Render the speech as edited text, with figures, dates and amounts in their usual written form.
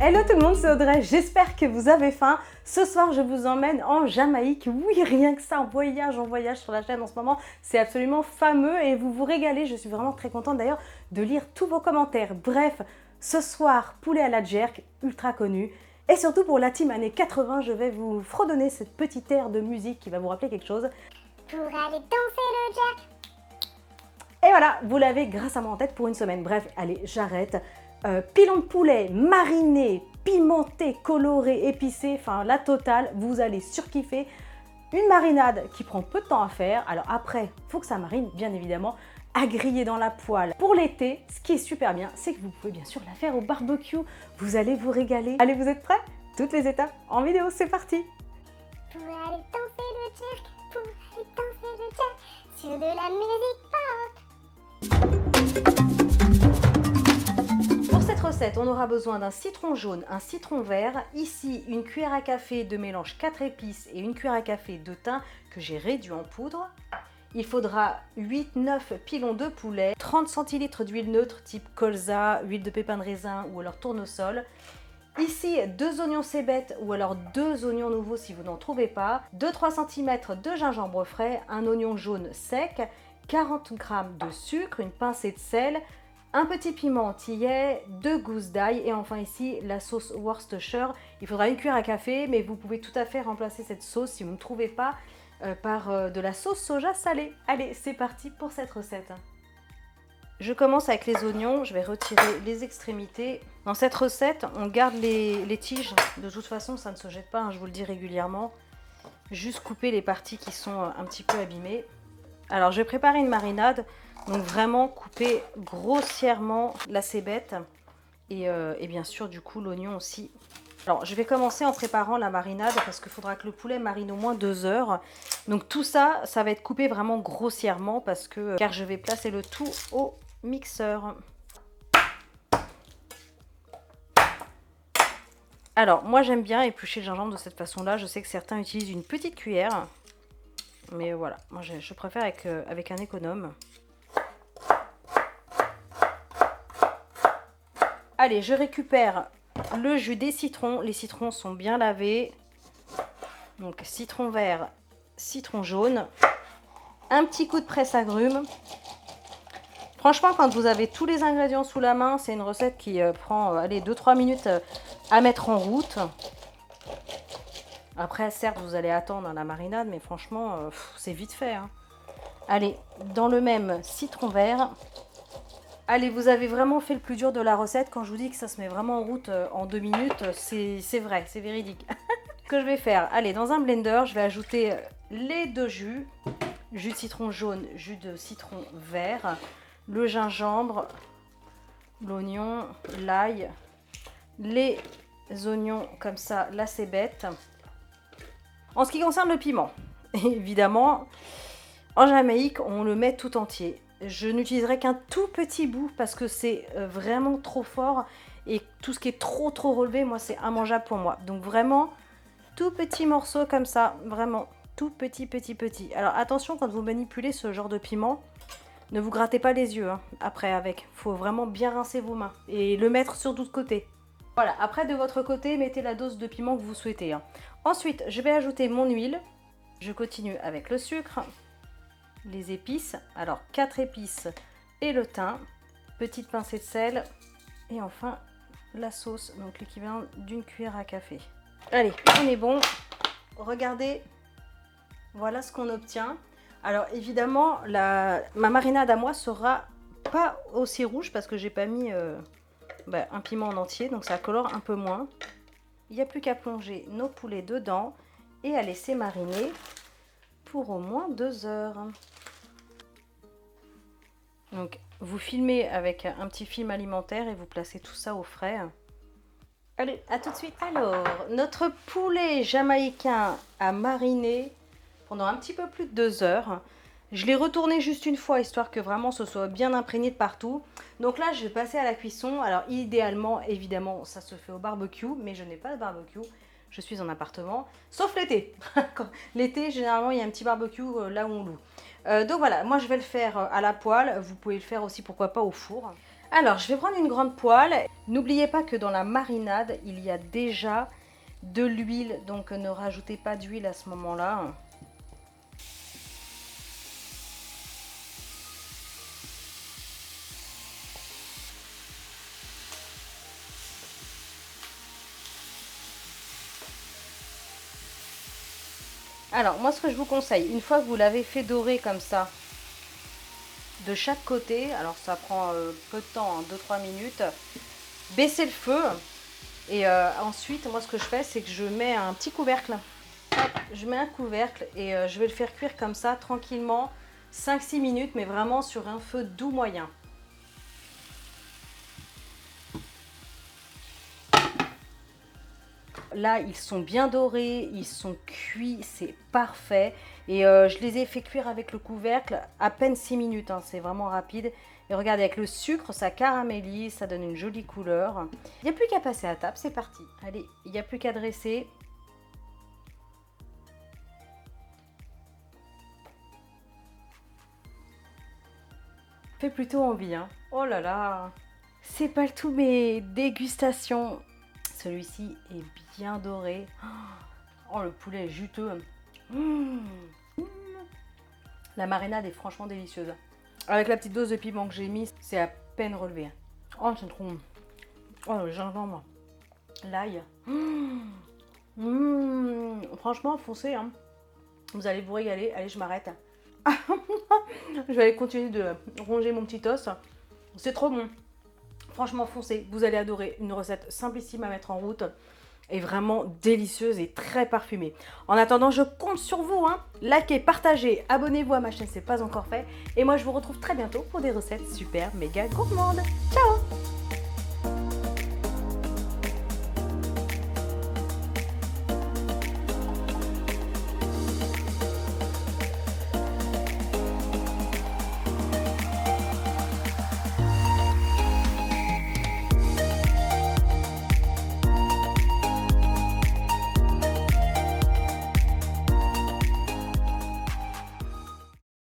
Hello tout le monde, c'est Audrey, j'espère que vous avez faim. Ce soir, je vous emmène en Jamaïque. Oui, rien que ça, en voyage sur la chaîne en ce moment. C'est absolument fameux et vous vous régalez. Je suis vraiment très contente d'ailleurs de lire tous vos commentaires. Bref, ce soir, poulet à la jerk, ultra connu. Et surtout pour la team années 80, je vais vous fredonner cette petite air de musique qui va vous rappeler quelque chose. Pour aller danser le jerk. Et voilà, vous l'avez grâce à moi en tête pour une semaine. Bref, allez, j'arrête. Pilon de poulet, mariné, pimenté, coloré, épicé, enfin la totale, vous allez surkiffer. Une marinade qui prend peu de temps à faire. Alors après, il faut que ça marine, bien évidemment, à griller dans la poêle. Pour l'été, ce qui est super bien, c'est que vous pouvez bien sûr la faire au barbecue. Vous allez vous régaler. Allez, vous êtes prêts? Toutes les étapes en vidéo, c'est parti! Pour aller danser le jerk. Pour aller danser le jerk. Sur de la musique pop. Pour cette recette, on aura besoin d'un citron jaune, un citron vert, ici une cuillère à café de mélange 4 épices et une cuillère à café de thym que j'ai réduit en poudre. Il faudra 8-9 pilons de poulet, 30 centilitres d'huile neutre type colza, huile de pépin de raisin ou alors tournesol. Ici, 2 oignons cébettes ou alors 2 oignons nouveaux si vous n'en trouvez pas, 2-3 cm de gingembre frais, un oignon jaune sec, 40 g de sucre, une pincée de sel, un petit piment antillais, 2 gousses d'ail et enfin ici la sauce Worcestershire. Il faudra une cuillère à café, mais vous pouvez tout à fait remplacer cette sauce si vous ne trouvez pas par de la sauce soja salée. Allez, c'est parti pour cette recette. Je commence avec les oignons, je vais retirer les extrémités. Dans cette recette, on garde les tiges. De toute façon, ça ne se jette pas, hein, je vous le dis régulièrement. Juste couper les parties qui sont un petit peu abîmées. Alors, je vais préparer une marinade. Donc vraiment couper grossièrement la cébette et bien sûr du coup l'oignon aussi. Alors je vais commencer en préparant la marinade parce qu'il faudra que le poulet marine au moins 2 heures. Donc tout ça, ça va être coupé vraiment grossièrement car je vais placer le tout au mixeur. Alors moi j'aime bien éplucher le gingembre de cette façon-là. Je sais que certains utilisent une petite cuillère. Mais voilà, moi je préfère avec un économe. Allez, je récupère le jus des citrons. Les citrons sont bien lavés. Donc citron vert, citron jaune. Un petit coup de presse-agrumes. Franchement, quand vous avez tous les ingrédients sous la main, c'est une recette qui prend 2-3 minutes à mettre en route. Après, certes, vous allez attendre la marinade, mais franchement, c'est vite fait, hein. Allez, dans le même citron vert. Allez, vous avez vraiment fait le plus dur de la recette. Quand je vous dis que ça se met vraiment en route en 2 minutes, c'est vrai, c'est véridique. Ce que je vais faire, allez, dans un blender, je vais ajouter les 2 jus. Jus de citron jaune, jus de citron vert, le gingembre, l'oignon, l'ail, les oignons comme ça, la cébette. En ce qui concerne le piment, évidemment, en Jamaïque, on le met tout entier. Je n'utiliserai qu'un tout petit bout parce que c'est vraiment trop fort et tout ce qui est trop relevé, moi c'est immangeable pour moi. Donc vraiment tout petit morceau comme ça, vraiment tout petit. Alors attention quand vous manipulez ce genre de piment, ne vous grattez pas les yeux hein, après avec. Il faut vraiment bien rincer vos mains et le mettre sur d'autres côtés. Voilà, après de votre côté, mettez la dose de piment que vous souhaitez, hein. Ensuite, je vais ajouter mon huile. Je continue avec le sucre. Les épices, alors 4 épices et le thym, petite pincée de sel et enfin la sauce, donc l'équivalent d'une cuillère à café. Allez, on est bon, regardez, voilà ce qu'on obtient. Alors évidemment, ma marinade à moi sera pas aussi rouge parce que j'ai pas mis un piment en entier, donc ça colore un peu moins. Il n'y a plus qu'à plonger nos poulets dedans et à laisser mariner pour au moins 2 heures. Donc vous filmez avec un petit film alimentaire et vous placez tout ça au frais. Allez, à tout de suite. Alors, notre poulet jamaïcain a mariné pendant un petit peu plus de 2 heures. Je l'ai retourné juste une fois, histoire que vraiment ce soit bien imprégné de partout. Donc là, je vais passer à la cuisson. Alors idéalement, évidemment, ça se fait au barbecue, mais je n'ai pas de barbecue. Je suis en appartement, sauf l'été. L'été, généralement, il y a un petit barbecue là où on loue. Donc voilà, moi je vais le faire à la poêle. Vous pouvez le faire aussi, pourquoi pas, au four. Alors, je vais prendre une grande poêle. N'oubliez pas que dans la marinade, il y a déjà de l'huile, donc ne rajoutez pas d'huile à ce moment-là. Alors, moi, ce que je vous conseille, une fois que vous l'avez fait dorer comme ça, de chaque côté, alors ça prend peu de temps, hein, 2-3 minutes, baissez le feu. Et ensuite, moi, ce que je fais, c'est que je mets un petit couvercle. Hop, je mets un couvercle et je vais le faire cuire comme ça, tranquillement, 5-6 minutes, mais vraiment sur un feu doux moyen. Là, ils sont bien dorés, ils sont cuits, c'est parfait. Et je les ai fait cuire avec le couvercle à peine 6 minutes, hein, c'est vraiment rapide. Et regardez, avec le sucre, ça caramélise, ça donne une jolie couleur. Il n'y a plus qu'à passer à table, c'est parti. Allez, il n'y a plus qu'à dresser. Fait plutôt envie, hein. Oh là là, c'est pas le tout mes dégustations. Celui-ci est bien doré. Oh, le poulet est juteux. La marinade est franchement délicieuse. Avec la petite dose de piment que j'ai mis, c'est à peine relevé. Oh, c'est trop bon. Oh, le gingembre. L'ail. Franchement, foncez, hein. Vous allez vous régaler. Allez, je m'arrête. Je vais aller continuer de ronger mon petit os. C'est trop bon. Franchement, foncez. Vous allez adorer. Une recette simplissime à mettre en route. Et vraiment délicieuse et très parfumée. En attendant, je compte sur vous, hein. Likez, partagez, abonnez-vous à ma chaîne si ce n'est pas encore fait. Et moi, je vous retrouve très bientôt pour des recettes super méga gourmandes. Ciao!